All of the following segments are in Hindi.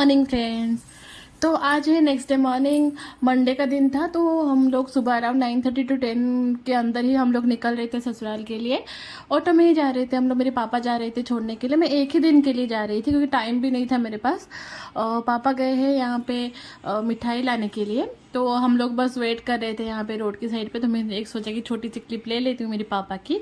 Morning friends. तो आज है नेक्स्ट डे मॉर्निंग, मंडे का दिन था। तो हम लोग सुबह अराउंड 9:30 to 10 के अंदर ही हम लोग निकल रहे थे ससुराल के लिए। ऑटो में ही जा रहे थे हम लोग, मेरे पापा जा रहे थे छोड़ने के लिए। मैं एक ही दिन के लिए जा रही थी क्योंकि टाइम भी नहीं था मेरे पास। पापा गए हैं यहाँ पे मिठाई लाने के लिए, तो हम लोग बस वेट कर रहे थे यहाँ पे रोड की साइड पे। तो मैंने एक सोचा कि छोटी सी क्लिप ले लेती हूँ मेरे पापा की।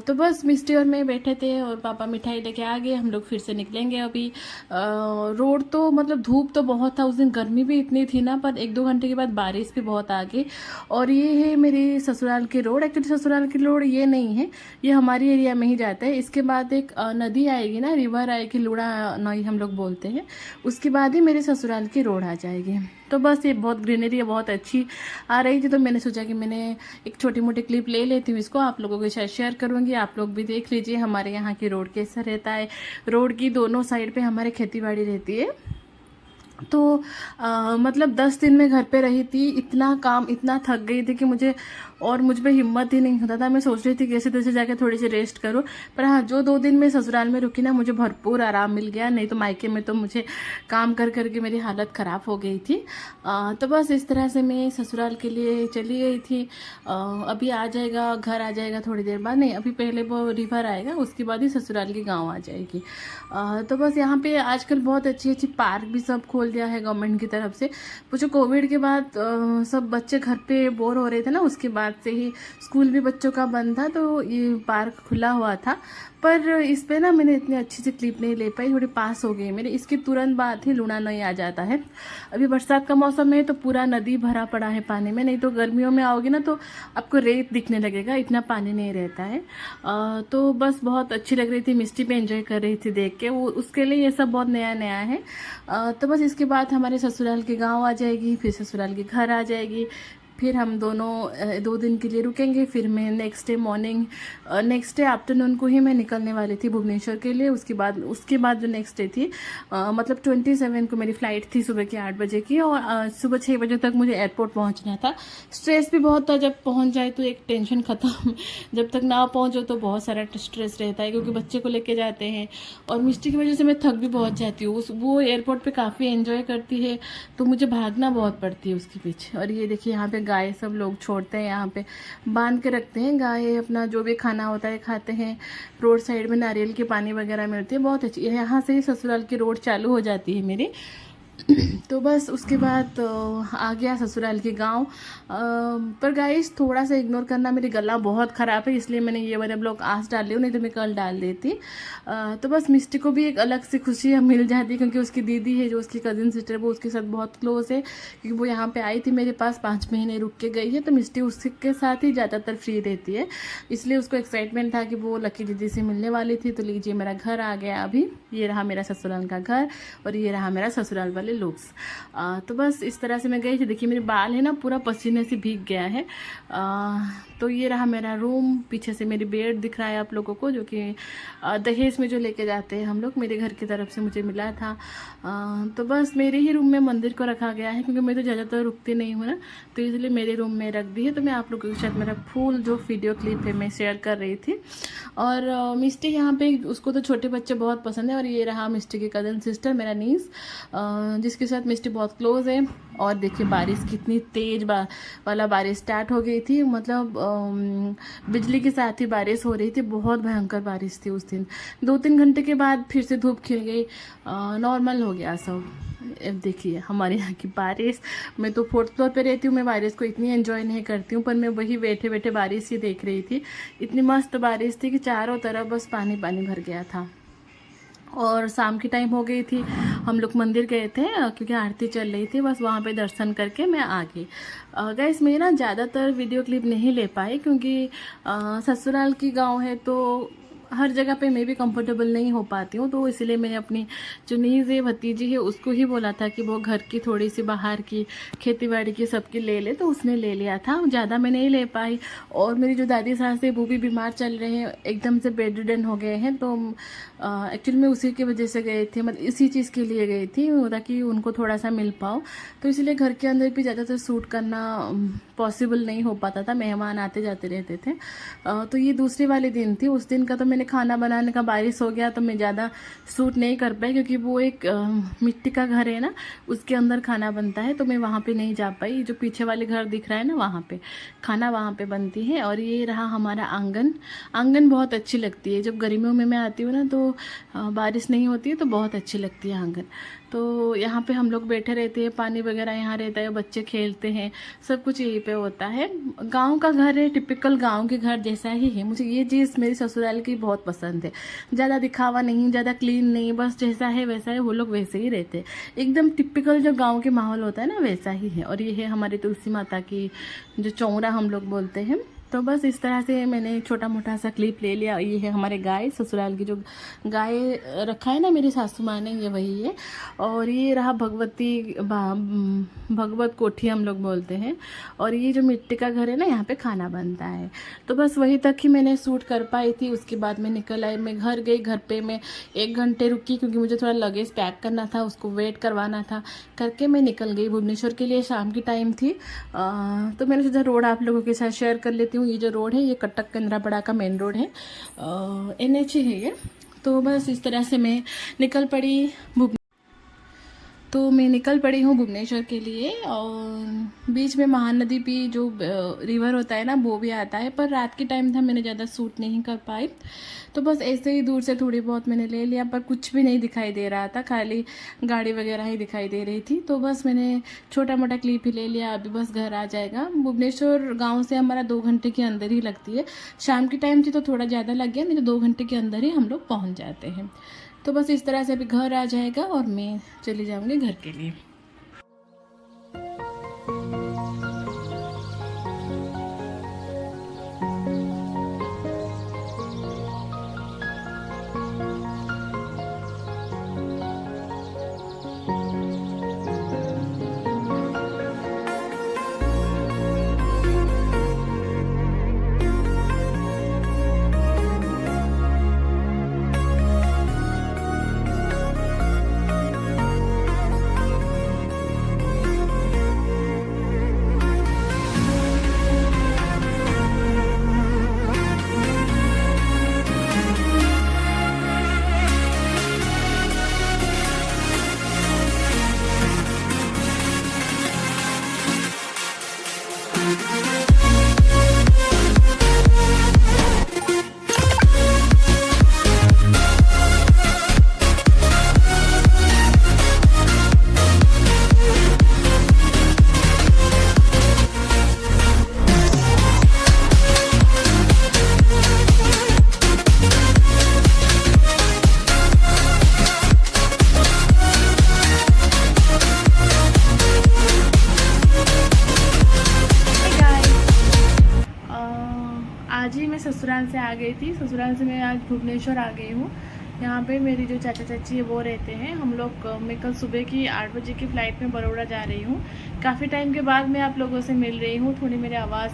तो बस मिस्टी और मैं बैठे थे और पापा मिठाई लेके आ गए। हम लोग फिर से निकलेंगे अभी। रोड तो मतलब धूप तो बहुत था उस दिन, गर्मी भी इतनी थी ना, पर 1-2 घंटे के बाद बारिश भी बहुत आ गई। और ये है मेरी ससुराल की रोड। एक्चुअली ससुराल की रोड ये नहीं है, ये हमारी एरिया में ही जाता है। इसके बाद एक नदी आएगी ना, रिवर आएगी, लुड़ा नई हम लोग बोलते हैं। उसके बाद ही मेरे ससुराल की रोड आ जाएगी। तो बस ये बहुत ग्रीनरी है, बहुत अच्छी आ रही थी। तो मैंने सोचा कि मैंने एक छोटी मोटी क्लिप ले लेती हूँ, इसको आप लोगों के साथ शेयर करूँगी। आप लोग भी देख लीजिए हमारे यहाँ की रोड कैसा रहता है। रोड की दोनों साइड पे हमारे खेती बाड़ी रहती है। तो मतलब 10 दिन में घर पे रही थी, इतना काम, इतना थक गई थी कि मुझे हिम्मत ही नहीं होता था। मैं सोच रही थी कैसे तैसे जाके थोड़ी सी रेस्ट करूं। पर हाँ, जो 2 दिन मैं ससुराल में रुकी ना, मुझे भरपूर आराम मिल गया। नहीं तो मायके में तो मुझे काम कर करके मेरी हालत ख़राब हो गई थी। तो बस इस तरह से मैं ससुराल के लिए चली गई थी। अभी आ जाएगा, घर आ जाएगा थोड़ी देर बाद। नहीं, अभी पहले वो रिवर आएगा, उसके बाद ही ससुराल की गाँव आ जाएगी। तो बस यहाँ पे आजकल बहुत अच्छी अच्छी पार्क भी सब खोल दिया है गवर्नमेंट की तरफ से। वो जो कोविड के बाद सब बच्चे घर पे बोर हो रहे थे ना, उसके बाद से ही स्कूल भी बच्चों का बंद था, तो ये पार्क खुला हुआ था। पर इस पे ना मैंने इतनी अच्छी सी क्लिप नहीं ले पाई, थोड़ी पास हो गई मेरे। इसके तुरंत बाद ही लुणा नई आ जाता है। अभी बरसात का मौसम है तो पूरा नदी भरा पड़ा है पानी में। नहीं तो गर्मियों में आओगे ना तो आपको रेत दिखने लगेगा, इतना पानी नहीं रहता है। तो बस बहुत अच्छी लग रही थी, मिस्टी पे एंजॉय कर रही थी देख के। वो उसके लिए ये सब बहुत नया नया है। तो बस इसके बाद हमारे ससुराल की गाँव आ जाएगी, फिर ससुराल के घर आ जाएगी। फिर हम दोनों 2 दिन के लिए रुकेंगे। फिर मैं नेक्स्ट डे आफ्टरनून को ही मैं निकलने वाली थी भुवनेश्वर के लिए। उसके बाद जो नेक्स्ट डे थी, मतलब 27 को मेरी फ़्लाइट थी सुबह के 8 बजे की। और सुबह 6 बजे तक मुझे एयरपोर्ट पहुंचना था। स्ट्रेस भी बहुत था, जब पहुंच जाए तो एक टेंशन ख़त्म। जब तक ना पहुंचो तो बहुत सारा स्ट्रेस रहता है, क्योंकि बच्चे को लेके जाते हैं और मिस्टी की वजह से मैं थक भी बहुत जाती हूँ। वो एयरपोर्ट पर काफ़ी एंजॉय करती है, तो मुझे भागना बहुत पड़ती है उसके पीछे। और ये देखिए यहाँ पे गाय सब लोग छोड़ते हैं, यहाँ पे बांध के रखते हैं। गाय अपना जो भी खाना होता है खाते हैं। रोड साइड में नारियल की पानी वगैरह मिलती है, बहुत अच्छी। यहाँ से ही ससुराल की रोड चालू हो जाती है मेरी। तो बस उसके बाद आ गया ससुराल के गांव। पर गाइस थोड़ा सा इग्नोर करना, मेरी गला बहुत ख़राब है, इसलिए मैंने ये वाले ब्लॉग आज डाल लिया, नहीं तो मैं कल डाल देती। तो बस मिस्टी को भी एक अलग सी खुशी मिल जाती, क्योंकि उसकी दीदी है जो उसकी कज़िन सिस्टर, वो उसके साथ बहुत क्लोज है। क्योंकि वो यहाँ पे आई थी मेरे पास, 5 महीने रुक के गई है। तो मिस्टी उसके साथ ही ज़्यादातर फ्री रहती है, इसलिए उसको एक्साइटमेंट था कि वो लकी दीदी से मिलने वाली थी। तो लीजिए मेरा घर आ गया। अभी ये रहा मेरा ससुराल का घर और ये रहा मेरा ससुराल वाले लुक्स। तो बस इस तरह से मैं गई थी। देखिए मेरे बाल है ना पूरा पसीने से भीग गया है। तो ये रहा मेरा रूम। पीछे से मेरी बेड दिख रहा है आप लोगों को, जो कि दहेज में जो लेके जाते हैं हम लोग, मेरे घर की तरफ से मुझे मिला था। तो बस मेरे ही रूम में मंदिर को रखा गया है, क्योंकि मैं तो ज़्यादातर रुकती नहीं हूँ ना, तो इसलिए मेरे रूम में रख दी है। तो मैं आप लोगों के साथ मेरा फुल जो वीडियो क्लिप है मैं शेयर कर रही थी। और मिस्टी यहाँ पे, उसको तो छोटे बच्चे बहुत पसंद है। और ये रहा मिस्टी की कज़न सिस्टर, मेरा नीस, जिसके साथ मिस्टी बहुत क्लोज है। और देखिए बारिश कितनी तेज वाला बारिश स्टार्ट हो गई थी, मतलब बिजली के साथ ही बारिश हो रही थी। बहुत भयंकर बारिश थी उस दिन। 2-3 घंटे के बाद फिर से धूप खिल गई, नॉर्मल हो गया सब। अब देखिए हमारे यहाँ की बारिश। मैं तो 4th फ्लोर पे रहती हूँ, मैं बारिश को इतनी एंजॉय नहीं करती हूँ, पर मैं वही बैठे बैठे बारिश ही देख रही थी। इतनी मस्त बारिश थी कि चारों तरफ बस पानी पानी भर गया था। और शाम की टाइम हो गई थी, हम लोग मंदिर गए थे क्योंकि आरती चल रही थी। बस वहाँ पे दर्शन करके मैं आ गई। गाइस मैं ना ज़्यादातर वीडियो क्लिप नहीं ले पाई, क्योंकि ससुराल की गांव है तो हर जगह पे मैं भी कंफर्टेबल नहीं हो पाती हूँ। तो इसलिए मैंने अपनी जो नीज़ है, भतीजी है, उसको ही बोला था कि वो घर की थोड़ी सी बाहर की खेती बाड़ी की सबकी ले ले, तो उसने ले लिया था। ज़्यादा मैं नहीं ले पाई। और मेरी जो दादी सास है वो भी बीमार चल रहे हैं, एकदम से बेड रिडन हो गए हैं। तो एक्चुअली मैं उसी की वजह से गई थी, मतलब इसी चीज़ के लिए गई थी ताकि उनको थोड़ा सा मिल पाओ। तो इसलिए घर के अंदर भी ज़्यादातर सूट करना पॉसिबल नहीं हो पाता था, मेहमान आते जाते रहते थे। तो ये दूसरे वाले दिन थी, उस दिन का तो मैंने मैंने खाना बनाने का बारिश हो गया तो मैं ज़्यादा शूट नहीं कर पाई, क्योंकि वो एक मिट्टी का घर है ना, उसके अंदर खाना बनता है, तो मैं वहाँ पे नहीं जा पाई। जो पीछे वाले घर दिख रहा है ना, वहाँ पे खाना वहाँ पे बनती है। और ये रहा हमारा आंगन। आंगन बहुत अच्छी लगती है, जब गर्मियों में मैं आती हूँ ना तो बारिश नहीं होती है तो बहुत अच्छी लगती है आंगन। तो यहाँ पे हम लोग बैठे रहते हैं, पानी वगैरह यहाँ रहता है, बच्चे खेलते हैं, सब कुछ यहीं पे होता है। गांव का घर है, टिपिकल गांव के घर जैसा ही है। मुझे ये चीज़ मेरी ससुराल की बहुत पसंद है। ज़्यादा दिखावा नहीं, ज़्यादा क्लीन नहीं, बस जैसा है वैसा है, वो लोग वैसे ही रहते हैं। एकदम टिपिकल जो गाँव के माहौल होता है ना, वैसा ही है। और ये है हमारी तुलसी माता की जो चौरा हम लोग बोलते हैं। तो बस इस तरह से मैंने छोटा मोटा सा क्लिप ले लिया। ये है हमारे गाय, ससुराल की जो गाय रखा है ना मेरी सासू माँ ने, ये वही है। और ये रहा भगवत कोठी हम लोग बोलते हैं। और ये जो मिट्टी का घर है ना, यहाँ पे खाना बनता है। तो बस वही तक ही मैंने शूट कर पाई थी। उसके बाद मैं निकल आई, मैं घर गई। घर पे मैं 1 घंटे रुकी, क्योंकि मुझे थोड़ा लगेज पैक करना था, उसको वेट करवाना था। करके मैं निकल गई भुवनेश्वर के लिए। शाम की टाइम थी। तो मैंने सोचा रोड आप लोगों के साथ शेयर कर लेती हूँ। ये जो रोड है, ये कटक केंद्रापड़ा का मेन रोड है, NH है ये। तो बस इस तरह से मैं निकल पड़ी हूँ भुवनेश्वर के लिए। और बीच में महानदी भी जो रिवर होता है ना, वो भी आता है, पर रात के टाइम था, मैंने ज़्यादा शूट नहीं कर पाई। तो बस ऐसे ही दूर से थोड़ी बहुत मैंने ले लिया, पर कुछ भी नहीं दिखाई दे रहा था, खाली गाड़ी वगैरह ही दिखाई दे रही थी। तो बस मैंने छोटा मोटा क्लिप ही ले लिया। अभी बस घर आ जाएगा। भुवनेश्वर गाँव से हमारा 2 घंटे के अंदर ही लगती है। शाम की टाइम थी तो थोड़ा ज़्यादा लग गया, नहीं तो 2 घंटे के अंदर ही हम लोग पहुँच जाते हैं। तो बस इस तरह से अभी घर आ जाएगा और मैं चली जाऊंगी घर के लिए। आज ही मैं ससुराल से आ गई थी। ससुराल से मैं आज भुवनेश्वर आ गई हूँ। यहाँ पे मेरी जो चाचा चाची है वो रहते हैं। हम लोग मैं कल सुबह की 8 बजे की फ़्लाइट में बड़ौदा जा रही हूँ। काफ़ी टाइम के बाद मैं आप लोगों से मिल रही हूँ। थोड़ी मेरी आवाज़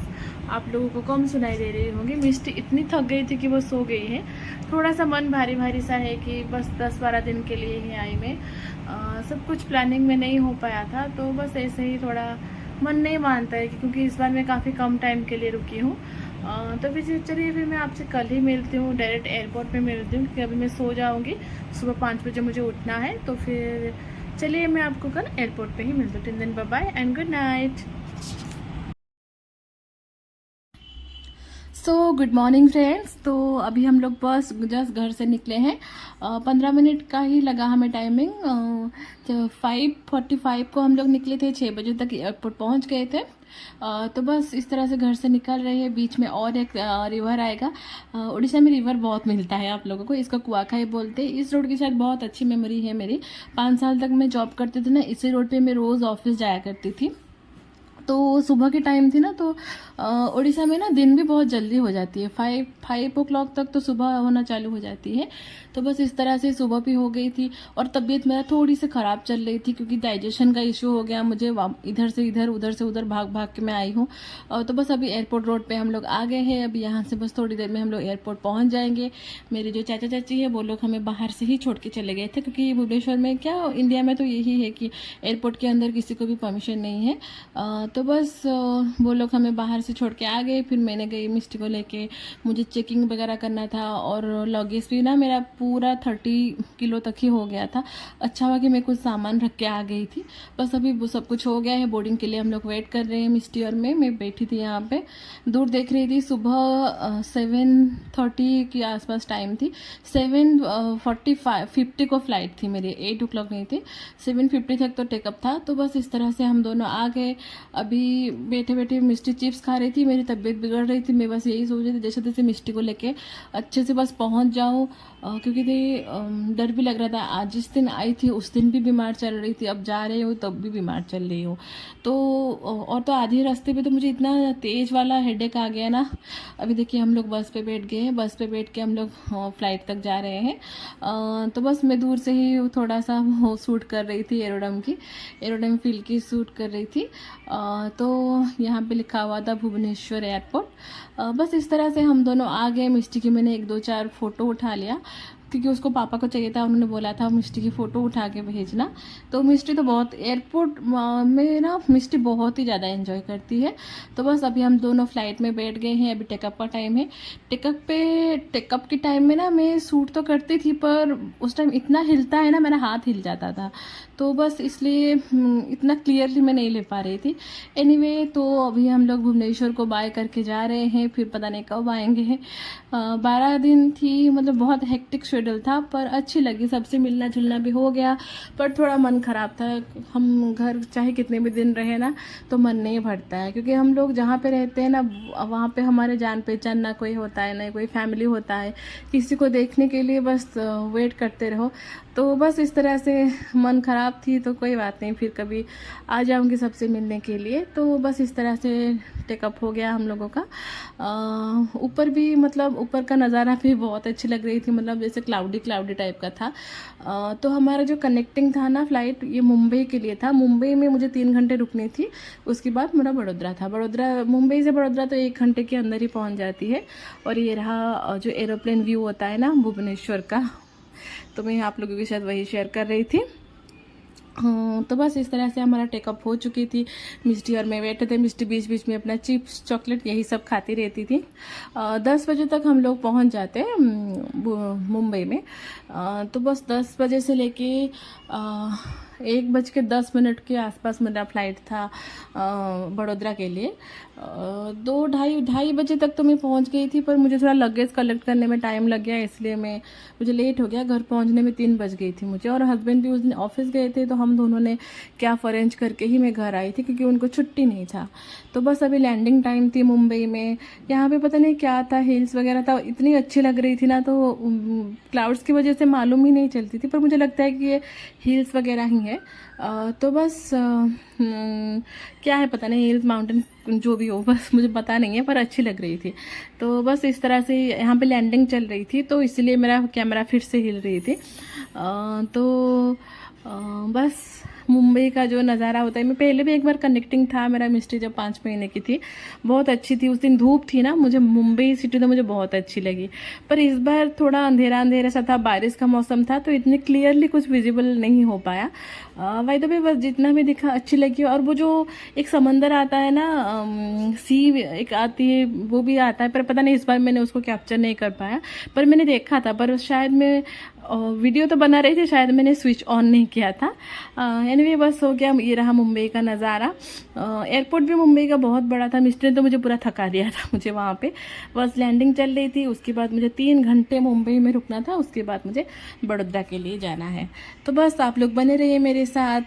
आप लोगों को कम सुनाई दे रही होंगी। मिष्टी इतनी थक गई थी कि वो सो गई है। थोड़ा सा मन भारी भारी सा है कि बस 10-12 दिन के लिए ही आई मैं। सब कुछ प्लानिंग में नहीं हो पाया था, तो बस ऐसे ही थोड़ा मन नहीं मानता है, क्योंकि इस बार मैं काफ़ी कम टाइम के लिए रुकी हूँ। तो फिर चलिए, फिर मैं आपसे कल ही मिलती हूँ, डायरेक्ट एयरपोर्ट पे मिलती हूँ, क्योंकि अभी मैं सो जाऊँगी। सुबह 5 बजे मुझे उठना है। तो फिर चलिए, मैं आपको कल एयरपोर्ट पे ही मिलती हूँ। Till then, bye bye and good night. So good morning friends. तो अभी हम लोग बस जस्ट घर से निकले हैं। 15 मिनट का ही लगा हमें टाइमिंग। 5:45 को हम लोग निकले थे, 6 बजे तक एयरपोर्ट पहुंच गए थे। तो बस इस तरह से घर से निकल रहे हैं। बीच में और एक रिवर आएगा। उड़ीसा में रिवर बहुत मिलता है आप लोगों को, इसका कुआखाई बोलते हैं। इस रोड के साथ बहुत अच्छी मेमोरी है मेरी। 5 साल तक मैं जॉब करती थी ना, इसी रोड पे मैं रोज़ ऑफिस जाया करती थी। तो सुबह के टाइम थी ना, तो उड़ीसा में ना दिन भी बहुत जल्दी हो जाती है। 5 o'clock तक तो सुबह होना चालू हो जाती है। तो बस इस तरह से सुबह भी हो गई थी। और तबीयत मेरा थोड़ी सी ख़राब चल रही थी, क्योंकि डाइजेशन का इशू हो गया मुझे। इधर से इधर, उधर से उधर भाग भाग के मैं आई हूँ। तो बस अभी एयरपोर्ट रोड पे हम लोग आ गए हैं। अभी यहाँ से बस थोड़ी देर में हम लोग एयरपोर्ट पहुँच जाएंगे। मेरे जो चाचा चाची है वो लोग हमें बाहर से ही छोड़ के चले गए थे, क्योंकि भुवनेश्वर में क्या, इंडिया में तो यही है कि एयरपोर्ट के अंदर किसी को भी परमिशन नहीं है। तो बस वो लोग हमें बाहर से छोड़ के आ गए। फिर मैंने गई मिस्टी को लेके, मुझे चेकिंग वगैरह करना था और लगेज भी ना मेरा पूरा 30 किलो तक ही हो गया था। अच्छा हुआ कि मैं कुछ सामान रख के आ गई थी। बस अभी वो सब कुछ हो गया है, बोर्डिंग के लिए हम लोग वेट कर रहे हैं मिस्टी और मैं बैठी थी यहाँ पे, दूर देख रही थी। सुबह 7:30 के आसपास टाइम थी, 7:50 को फ्लाइट थी मेरी, 8 o'clock नहीं थी, 7:50 तक तो टेकअप था। तो बस इस तरह से हम दोनों आ गए। अभी बैठे बैठे मिस्टी चिप्स खा रही थी, मेरी तबीयत बिगड़ रही थी, मैं बस यही सोच रही थी जैसे तैसे मिस्टी को लेके अच्छे से बस पहुंच जाऊं, क्योंकि डर भी लग रहा था। आज जिस दिन आई थी उस दिन भी बीमार चल रही थी, अब जा रही हूँ तब भी बीमार चल रही हूँ। तो और तो आधे रास्ते पे तो मुझे इतना तेज वाला हेडेक आ गया ना। अभी देखिए हम लोग बस पे बैठ गए हैं, बस पे बैठ के हम लोग फ्लाइट तक जा रहे हैं। तो बस मैं दूर से ही थोड़ा सा वो शूट कर रही थी, एरोडम फील की शूट कर रही थी। तो यहाँ पे लिखा हुआ था भुवनेश्वर एयरपोर्ट। बस इस तरह से हम दोनों आ गए। मिस्टी की मैंने 1-2-4 फ़ोटो उठा लिया, क्योंकि उसको पापा को चाहिए था, उन्होंने बोला था मिस्टी की फ़ोटो उठा के भेजना। तो मिस्टी तो बहुत एयरपोर्ट में ना मिस्टी बहुत ही ज़्यादा एंजॉय करती है। तो बस अभी हम दोनों फ्लाइट में बैठ गए हैं, अभी टेकअप का टाइम है। टेकअप के टाइम में ना मैं शूट तो करती थी, पर उस टाइम इतना हिलता है ना, मेरा हाथ हिल जाता था, तो बस इसलिए इतना क्लियरली मैं नहीं ले पा रही थी। एनीवे तो अभी हम लोग भुवनेश्वर को बाय करके जा रहे हैं, फिर पता नहीं कब आएंगे। 12 दिन थी, मतलब बहुत हेक्टिक शेड्यूल था, पर अच्छी लगी, सबसे मिलना जुलना भी हो गया। पर थोड़ा मन खराब था, हम घर चाहे कितने भी दिन रहे ना तो मन नहीं भरता है, क्योंकि हम लोग जहाँ पे रहते हैं ना वहाँ पे हमारे जान पहचान ना कोई होता है, ना कोई फैमिली होता है, किसी को देखने के लिए बस वेट करते रहो। तो बस इस तरह से मन खराब थी, तो कोई बात नहीं, फिर कभी आ जाऊंगी सबसे मिलने के लिए। तो बस इस तरह से टेकअप हो गया हम लोगों का। ऊपर भी मतलब ऊपर का नज़ारा भी बहुत अच्छी लग रही थी, मतलब जैसे क्लाउडी टाइप का था। तो हमारा जो कनेक्टिंग था ना फ्लाइट, ये मुंबई के लिए था। मुंबई में मुझे 3 घंटे रुकनी थी, उसके बाद मेरा बड़ोदरा था। मुंबई से बड़ोदरा तो 1 घंटे के अंदर ही पहुंच जाती है। और ये रहा जो एरोप्लेन व्यू होता है ना भुवनेश्वर का, तो मैं आप लोगों के साथ वही शेयर कर रही थी। हाँ, तो बस इस तरह से हमारा टेकअप हो चुकी थी। मिस्टी और मैं बैठे थे, मिस्टी बीच बीच में अपना चिप्स चॉकलेट यही सब खाती रहती थी। 10 बजे तक हम लोग पहुंच जाते हैं मुंबई में। तो बस 10 बजे से लेके 1:10 के आसपास मेरा फ्लाइट था बड़ोदरा के लिए। 2-2:30 बजे तक तो मैं पहुंच गई थी, पर मुझे थोड़ा लगेज कलेक्ट करने में टाइम लग गया, इसलिए मुझे लेट हो गया। घर पहुंचने में 3 बज गई थी मुझे, और हस्बैंड भी उस दिन ऑफिस गए थे, तो हम दोनों ने कैब अरेंज करके ही मैं घर आई थी, क्योंकि उनको छुट्टी नहीं था। तो बस अभी लैंडिंग टाइम थी मुंबई में। यहाँ पे पता नहीं क्या था, हिल्स वगैरह था, इतनी अच्छी लग रही थी ना, तो क्लाउड्स की वजह से मालूम ही नहीं चलती थी, पर मुझे लगता है कि ये हिल्स वगैरह ही है। तो बस क्या है पता नहीं, हिल्स माउंटेन जो भी हो, बस मुझे पता नहीं है, पर अच्छी लग रही थी। तो बस इस तरह से यहाँ पे लैंडिंग चल रही थी, तो इसलिए मेरा कैमरा फिर से हिल रही थी। बस मुंबई का जो नज़ारा होता है, मैं पहले भी एक बार कनेक्टिंग था मेरा मिस्टी जब 5 महीने की थी, बहुत अच्छी थी। उस दिन धूप थी ना, मुझे मुंबई सिटी तो मुझे बहुत अच्छी लगी, पर इस बार थोड़ा अंधेरा अंधेरा सा था, बारिश का मौसम था, तो इतनी क्लियरली कुछ विजिबल नहीं हो पाया। वाई तो भी बस जितना भी दिखा अच्छी लगी। और वो जो एक समंदर आता है ना, सी एक आती है, वो भी आता है, पर पता नहीं इस बार मैंने उसको कैप्चर नहीं कर पाया, पर मैंने देखा था, पर शायद मैं वीडियो तो बना रही थी, शायद मैंने स्विच ऑन नहीं किया था। एनीवे बस हो गया, ये रहा मुंबई का नज़ारा। एयरपोर्ट भी मुंबई का बहुत बड़ा था, मिस्टर ने तो मुझे पूरा थका दिया था मुझे वहाँ पे। बस लैंडिंग चल रही थी, उसके बाद मुझे 3 घंटे मुंबई में रुकना था, उसके बाद मुझे बड़ोदरा के लिए जाना है। तो बस आप लोग बने रहिए मेरे साथ।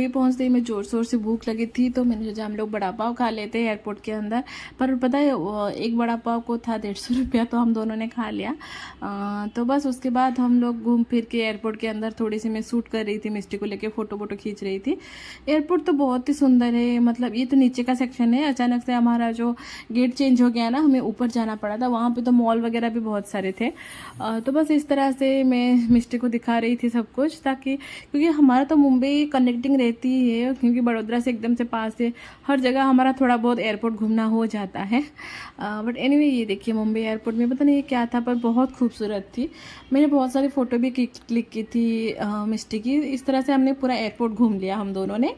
पहुंचते ही मैं ज़ोर शोर से भूख लगी थी, तो मैंने सोचा हम लोग बड़ा पाव खा लेते हैं एयरपोर्ट के अंदर। पर पता है एक बड़ा पाव को था 150 रुपया, तो हम दोनों ने खा लिया। तो बस उसके बाद हम लोग घूम फिर के एयरपोर्ट के अंदर थोड़ी सी मैं शूट कर रही थी, मिस्टी को लेके फ़ोटो वोटो खींच रही थी। एयरपोर्ट तो बहुत ही सुंदर है, मतलब ये तो नीचे का सेक्शन है। अचानक से हमारा जो गेट चेंज हो गया ना, हमें ऊपर जाना पड़ा था। वहाँ पे तो मॉल वगैरह भी बहुत सारे थे। तो बस इस तरह से मैं मिस्टी को दिखा रही थी सब कुछ, ताकि क्योंकि हमारा तो मुंबई कनेक्टिंग रहती है, क्योंकि बड़ोदरा से एकदम से पास है, हर जगह हमारा थोड़ा बहुत एयरपोर्ट घूमना हो जाता है। बट एनीवे ये देखिए मुंबई एयरपोर्ट में पता नहीं ये क्या था, पर बहुत खूबसूरत थी। मैंने बहुत सारी फ़ोटो भी क्लिक की थी मिस्टी की। इस तरह से हमने पूरा एयरपोर्ट घूम लिया हम दोनों ने।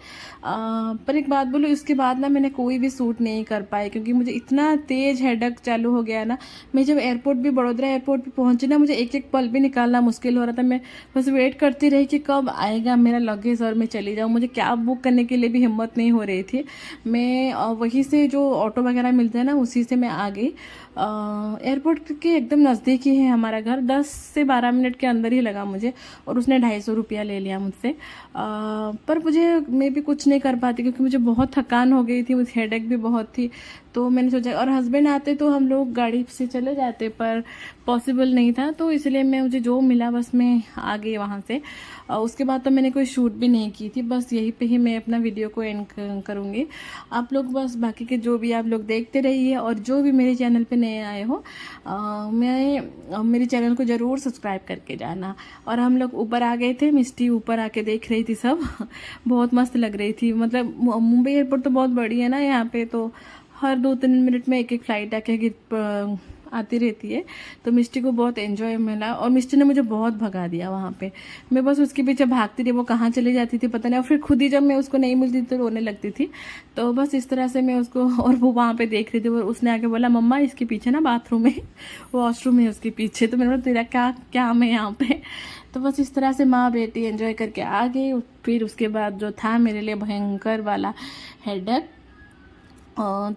पर एक बात बोलूँ, इसके बाद ना मैंने कोई भी शूट नहीं कर पाई, क्योंकि मुझे इतना तेज़ हेडेक चालू हो गया ना। मैं जब एयरपोर्ट भी बड़ोदरा एयरपोर्ट पे पहुंची ना, मुझे एक एक पल भी निकालना मुश्किल हो रहा था। मैं बस वेट करती रही कि कब आएगा मेरा लगेज और मैं चली जाऊँ। मुझे कैब बुक करने के लिए भी हिम्मत नहीं हो रही थी। मैं वहीं से जो ऑटो वगैरह मिलता है ना, उसी से मैं आ गई। एयरपोर्ट के एकदम नज़दीक ही है हमारा घर, 10 से 12 मिनट के अंदर ही लगा मुझे, और उसने 250 रुपया ले लिया मुझसे। पर मैं भी कुछ नहीं कर पाती, क्योंकि मुझे बहुत थकान हो गई थी, मुझे हेडेक भी बहुत थी। तो मैंने सोचा, और हस्बैंड आते तो हम लोग गाड़ी से चले जाते, पर पॉसिबल नहीं था, तो इसलिए मुझे जो मिला बस मैं आ गई वहाँ से। उसके बाद तो मैंने कोई शूट भी नहीं की थी, बस यहीं पे ही मैं अपना वीडियो को एंड करूँगी। आप लोग बस बाकी के जो भी आप लोग देखते रहिए, और जो भी मेरे चैनल पे नए आए हो मेरे चैनल को ज़रूर सब्सक्राइब करके जाना। और हम लोग ऊपर आ गए थे, मिस्टी ऊपर आके देख रही थी सब बहुत मस्त लग रही थी। मतलब मुंबई एयरपोर्ट तो बहुत बड़ी है ना, यहाँ पे तो हर 2-3 मिनट में एक फ्लाइट आके आती रहती है। तो मिस्टी को बहुत एंजॉय मिला, और मिस्टी ने मुझे बहुत भगा दिया वहाँ पे। मैं बस उसके पीछे भागती रही, वो कहाँ चली जाती थी पता नहीं, और फिर खुद ही जब मैं उसको नहीं मिलती तो रोने लगती थी। तो बस इस तरह से मैं उसको, और वो वहाँ पे देख रही थी, और उसने आके बोला मम्मा इसके पीछे ना बाथरूम है, वॉशरूम है उसके पीछे। तो मैंने बोला तेरा क्या मैं यहाँ पे। तो बस इस तरह से माँ बेटी एंजॉय करके आ गई। फिर उसके बाद जो था मेरे लिए भयंकर वाला हेडेक।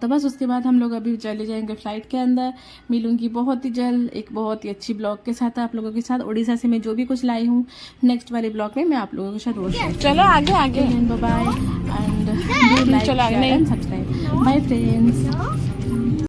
तो बस उसके बाद हम लोग अभी चले जाएंगे फ्लाइट के अंदर। मिलूंगी बहुत ही जल्द एक बहुत ही अच्छी ब्लॉग के साथ आप लोगों के साथ। उड़ीसा से मैं जो भी कुछ लाई हूँ नेक्स्ट वाले ब्लॉग में मैं आप लोगों के साथ रोज शेयर। चलो आगे bye and subscribe. Bye friends.